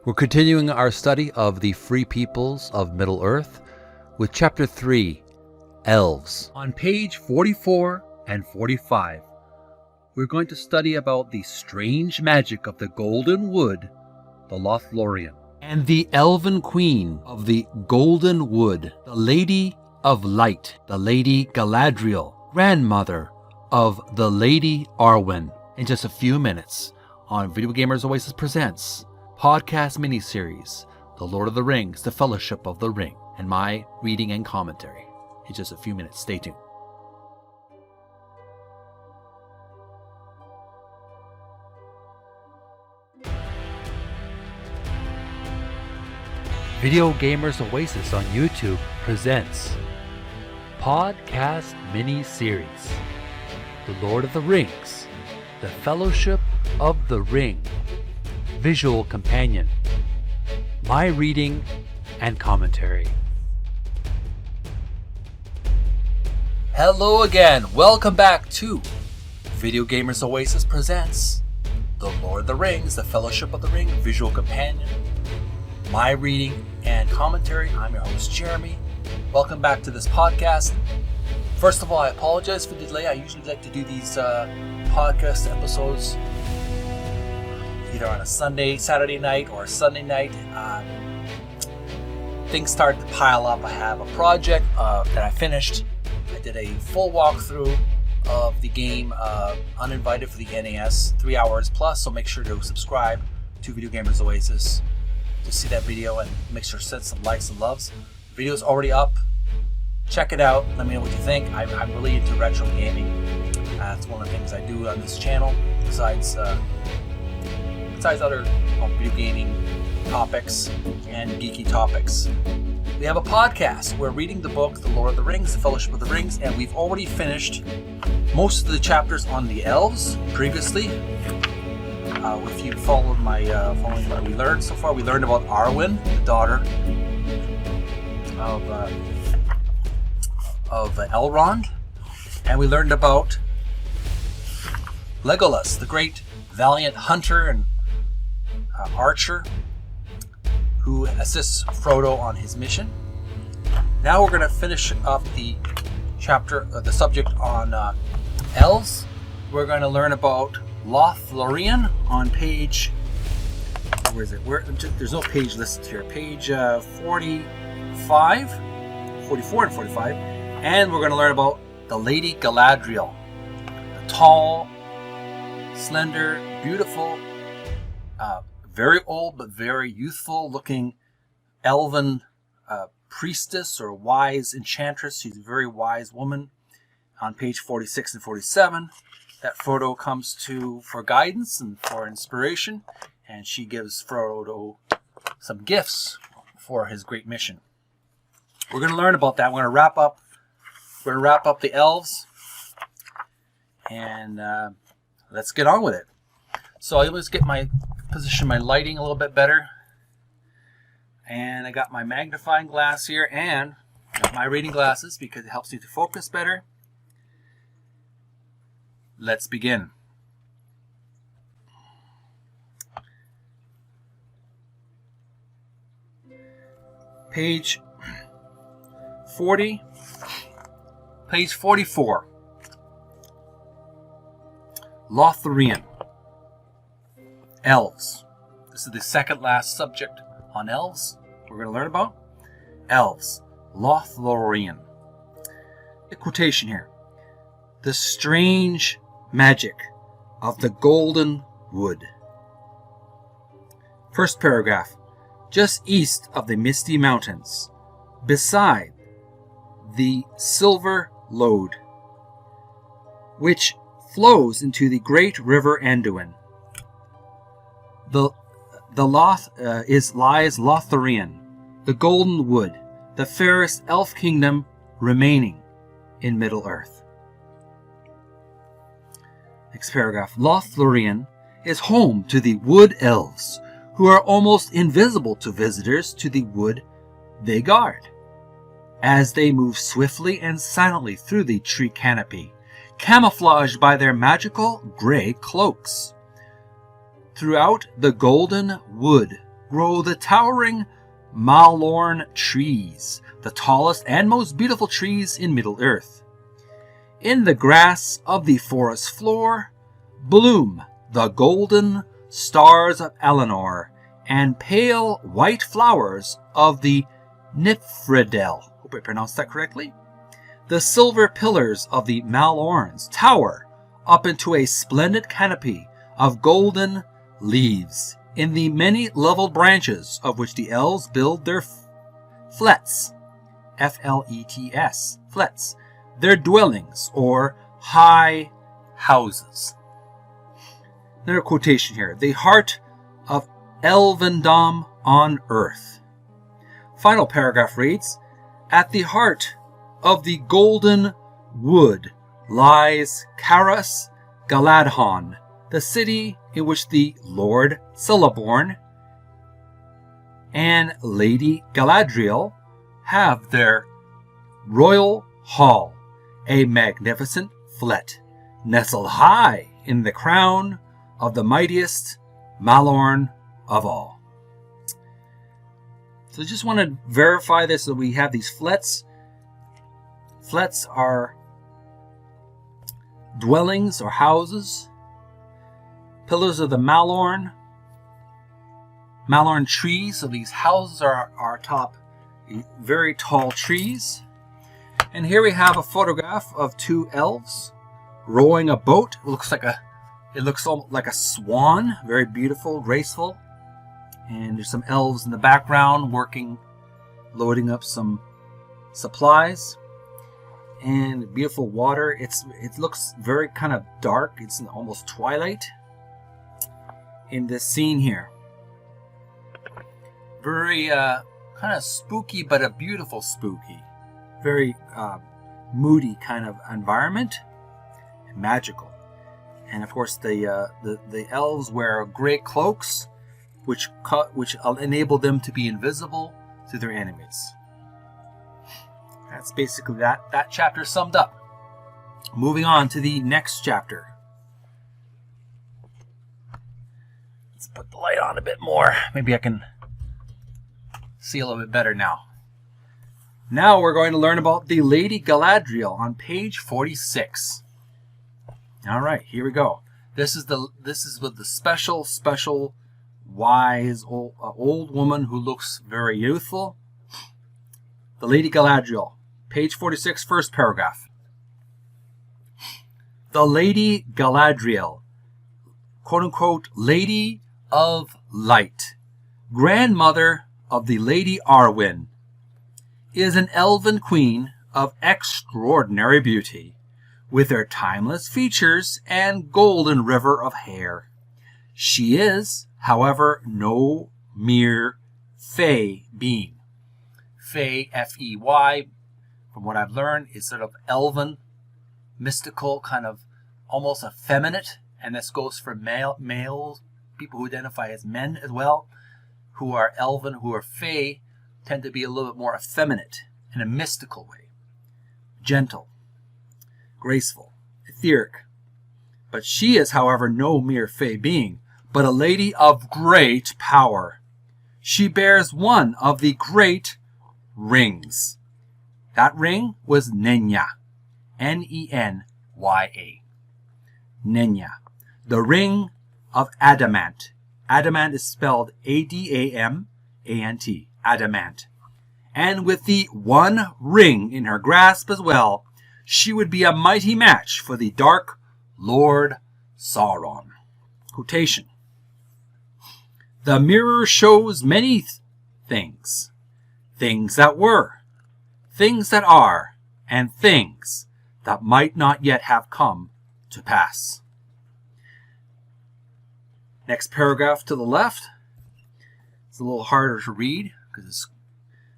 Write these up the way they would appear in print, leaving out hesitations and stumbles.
We're continuing our study of the Free Peoples of Middle-earth with Chapter 3, Elves. On page 44 and 45, we're going to study about the strange magic of the Golden Wood, the Lothlórien, and the Elven Queen of the Golden Wood, the Lady of Light, the Lady Galadriel, grandmother of the Lady Arwen, in just a few minutes on Video Gamers Oasis Presents podcast miniseries, The Lord of the Rings, The Fellowship of the Ring, and my reading and commentary in just a few minutes. Stay tuned. Video Gamers Oasis on YouTube presents podcast mini-series, The Lord of the Rings, The Fellowship of the Ring, visual companion, my reading and commentary. Hello again, welcome back to Video Gamers Oasis presents The Lord of the Rings, The Fellowship of the Ring, visual companion, my reading and commentary. I'm your host, Jeremy. Welcome back to this podcast. First of all, I apologize for the delay. I usually like to do these podcast episodes either on a Saturday night or a Sunday night. Things started to pile up. I have a project that I finished. I did a full walkthrough of the game Uninvited for the NES, 3 hours plus, so make sure to subscribe to Video Gamers Oasis to see that video and make sure to send some likes and loves. The video is already up. Check it out. Let me know what you think. I'm really into retro gaming. It's one of the things I do on this channel, besides other video gaming topics and geeky topics. We have a podcast. We're reading the book, The Lord of the Rings, The Fellowship of the Rings, and we've already finished most of the chapters on the elves previously. If you followed following what we learned so far, we learned about Arwen, the daughter of Elrond, and we learned about Legolas, the great valiant hunter and archer who assists Frodo on his mission. Now we're going to finish up the subject on elves. We're going to learn about Lothlórien on page, where is it? There's no page listed here. Page 45, 44 and 45. And we're going to learn about the Lady Galadriel, a tall, slender, beautiful, very old but very youthful looking elven priestess or wise enchantress. She's a very wise woman. On page 46 and 47, that Frodo comes to for guidance and for inspiration, and she gives Frodo some gifts for his great mission. We're going to learn about that. We're going to wrap up the elves, and let's get on with it. So I always position my lighting a little bit better, and I got my magnifying glass here and my reading glasses because it helps me to focus better. Let's begin. Page 40, page 44. Lothlórien. Elves. This is the second last subject on elves we're going to learn about. Elves. Lothlórien. A quotation here. The strange magic of the Golden Wood. First paragraph. Just east of the Misty Mountains, beside the Silver Lode, which flows into the great river Anduin. Lies Lothlórien, the Golden Wood, the fairest elf kingdom remaining in Middle-earth. Next paragraph. Lothlórien is home to the wood elves, who are almost invisible to visitors to the wood they guard, as they move swiftly and silently through the tree canopy, camouflaged by their magical gray cloaks. Throughout the Golden Wood, grow the towering Lothlórien trees, the tallest and most beautiful trees in Middle-earth. In the grass of the forest floor bloom the golden stars of Eleanor and pale white flowers of the Nifredel. Hope I pronounced that correctly. The silver pillars of the Lothlóriens tower up into a splendid canopy of golden leaves, in the many leveled branches of which the elves build their flets, F-L-E-T-S, flets, their dwellings or high houses. Another quotation here. The heart of Elvendom on earth. Final paragraph reads, at the heart of the golden wood lies Caras Galadhon, the city in which the Lord Celeborn and Lady Galadriel have their royal hall, a magnificent flet, nestled high in the crown of the mightiest Lothlórien of all. So just want to verify this, that we have these flets. Flets are dwellings or houses. Pillars of the Lothlórien trees. So these houses are top very tall trees. And here we have a photograph of two elves rowing a boat. It looks almost like a swan. Very beautiful, graceful. And there's some elves in the background working, loading up some supplies. And beautiful water. It looks very kind of dark. It's almost twilight in this scene here. Very kind of spooky, but a beautiful spooky. Very moody kind of environment. And magical. And of course the elves wear great cloaks, which enable them to be invisible to their enemies. That's basically that chapter summed up. Moving on to the next chapter. Let's put the light on a bit more. Maybe I can see a little bit better now. Now we're going to learn about the Lady Galadriel on page 46. All right, here we go. This is with the special wise old woman who looks very youthful. The Lady Galadriel, page 46, first paragraph. The Lady Galadriel, quote-unquote, Lady of Light, grandmother of the Lady Arwen, is an elven queen of extraordinary beauty, with her timeless features and golden river of hair. She is, however, no mere fey being. Fey, F-E-Y, from what I've learned, is sort of elven, mystical, kind of almost effeminate, and this goes for males, people who identify as men as well, who are elven, who are fey, tend to be a little bit more effeminate in a mystical way. Gentle, graceful, etheric. But she is, however, no mere fey being, but a lady of great power. She bears one of the great rings. That ring was Nenya. N-E-N-Y-A. Nenya. The ring of adamant. Adamant is spelled A-D-A-M-A-N-T. Adamant. And with the one ring in her grasp as well, she would be a mighty match for the Dark Lord Sauron. Quotation. The mirror shows many things. Things that were, things that are, and things that might not yet have come to pass. Next paragraph to the left. It's a little harder to read because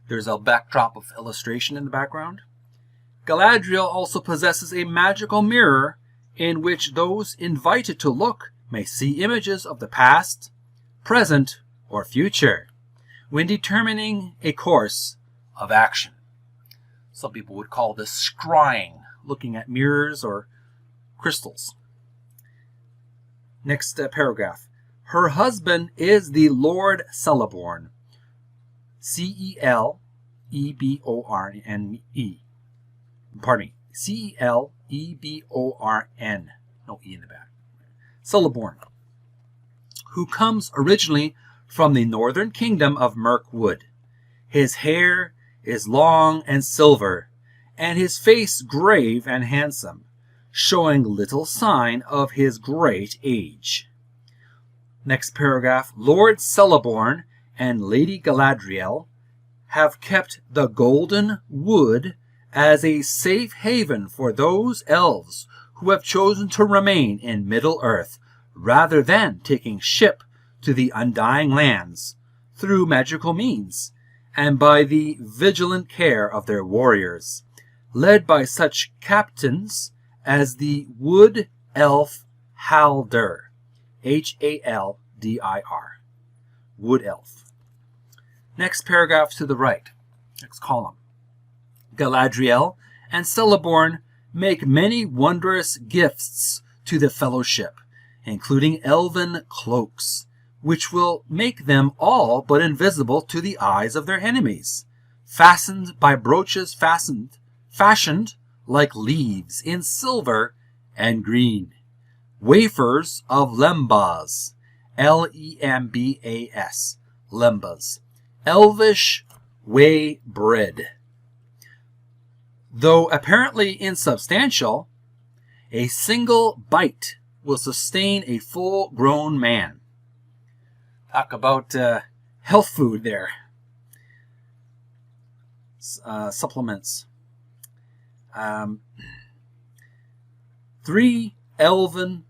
there's a backdrop of illustration in the background. Galadriel also possesses a magical mirror in which those invited to look may see images of the past, present, or future when determining a course of action. Some people would call this scrying, looking at mirrors or crystals. Next paragraph. Her husband is the Lord Celeborn. Celeborne. Pardon me. Celeborn. No E in the back. Celeborn. Who comes originally from the northern kingdom of Mirkwood. His hair is long and silver, and his face grave and handsome, showing little sign of his great age. Next paragraph. Lord Celeborn and Lady Galadriel have kept the Golden Wood as a safe haven for those elves who have chosen to remain in Middle-earth rather than taking ship to the Undying Lands through magical means and by the vigilant care of their warriors, led by such captains as the Wood Elf Haldir. Haldir. Wood Elf. Next paragraph to the right. Next column. Galadriel and Celeborn make many wondrous gifts to the fellowship, including elven cloaks, which will make them all but invisible to the eyes of their enemies, fastened by brooches fashioned like leaves in silver and green, wafers of lembas, Lembas, lembas, elvish whey bread. Though apparently insubstantial, a single bite will sustain a full-grown man. Talk about health food there. Supplements. 3 elven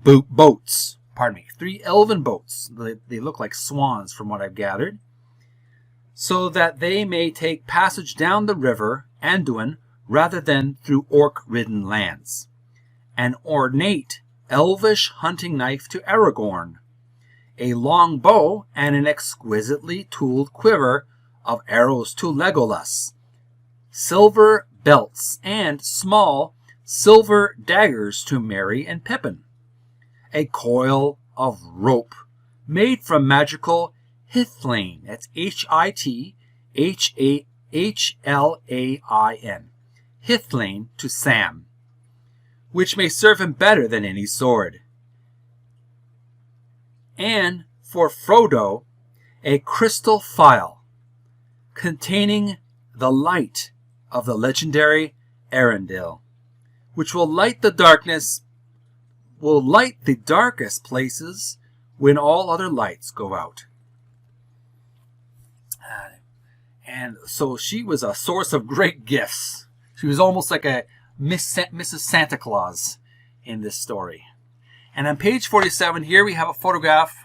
boats. Pardon me. 3 elven boats. They look like swans from what I've gathered. So that they may take passage down the river Anduin rather than through orc-ridden lands. An ornate elvish hunting knife to Aragorn. A long bow and an exquisitely tooled quiver of arrows to Legolas. Silver belts and small silver daggers to Merry and Pippin. A coil of rope made from magical hithlain. That's Hithlain. Hithlain to Sam, which may serve him better than any sword. And for Frodo, a crystal phial containing the light of the legendary Arendelle, which will light the darkest places when all other lights go out. And so she was a source of great gifts. She was almost like a Mrs. Santa Claus in this story. And on page 47 here we have a photograph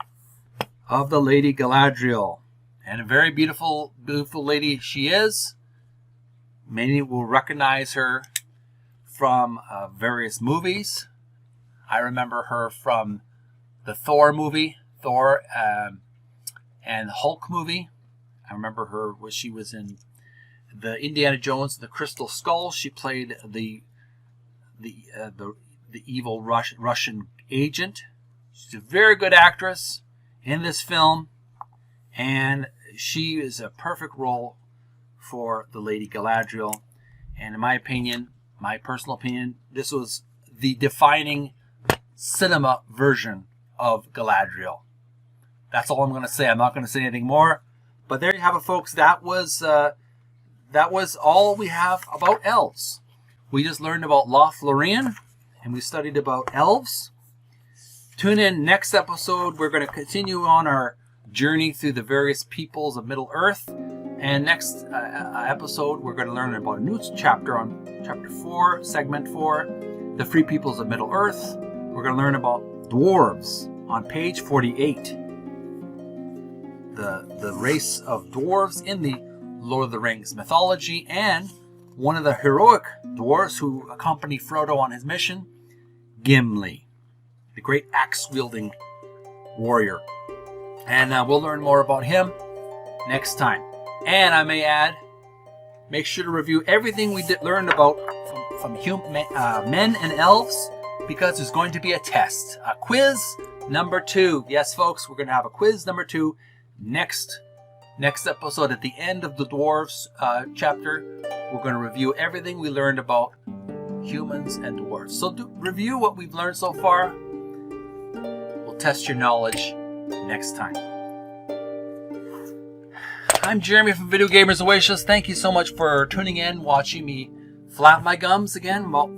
of the Lady Galadriel. And a very beautiful, beautiful lady she is. Many will recognize her from various movies. I remember her from the Thor movie, and the Hulk movie. I remember her when she was in the Indiana Jones, the Crystal Skull. She played the evil Russian agent. She's a very good actress in this film, and she is a perfect role for the Lady Galadriel. And in my opinion, my personal opinion, this was the defining cinema version of Galadriel. That's all I'm going to say. I'm not going to say anything more. But there you have it, folks. That was all we have about elves. We just learned about Lothlórien, and we studied about elves. Tune in next episode. We're going to continue on our journey through the various peoples of Middle-earth. And next episode, we're going to learn about a new chapter on Chapter 4, Segment 4, the Free Peoples of Middle-earth. We're going to learn about dwarves on page 48. The race of dwarves in the Lord of the Rings mythology, and one of the heroic dwarves who accompany Frodo on his mission, Gimli, the great axe-wielding warrior. And we'll learn more about him next time. And I may add, make sure to review everything we learned about from men and elves, because there's going to be a test, a quiz number 2. Yes, folks, we're going to have a quiz number 2 next episode. At the end of the dwarves chapter, we're going to review everything we learned about humans and dwarves. So review what we've learned so far. We'll test your knowledge next time. I'm Jeremy from Video Gamers Oasis. Thank you so much for tuning in, watching me flap my gums again about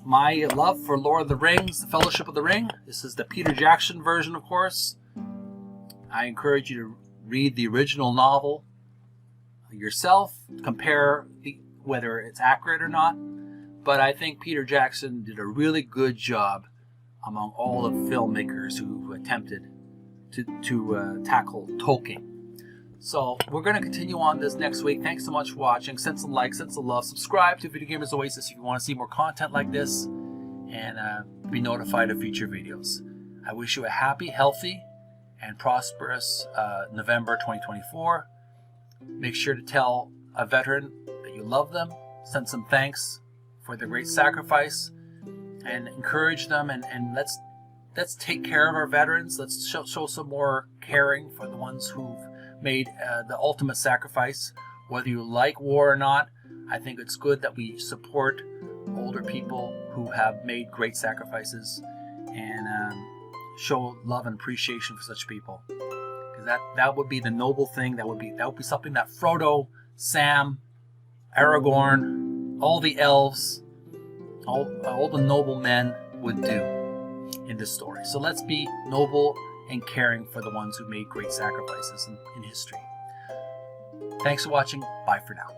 my love for Lord of the Rings, the Fellowship of the Ring. This is the Peter Jackson version, of course. I encourage you to read the original novel yourself, compare whether it's accurate or not. But I think Peter Jackson did a really good job among all the filmmakers who attempted to tackle Tolkien. So we're going to continue on this next week. Thanks so much for watching. Send some likes, send some love. Subscribe to Video Gamers Oasis if you want to see more content like this, and be notified of future videos. I wish you a happy, healthy, and prosperous November 2024. Make sure to tell a veteran that you love them. Send some thanks for their great sacrifice, and encourage them. And let's take care of our veterans. Let's show some more caring for the ones who've made the ultimate sacrifice. Whether you like war or not, I think it's good that we support older people who have made great sacrifices, and show love and appreciation for such people. Because that would be the noble thing. That would be something that Frodo, Sam, Aragorn, all the elves, all the noble men would do in this story. So let's be noble and caring for the ones who made great sacrifices in history. Thanks for watching. Bye for now.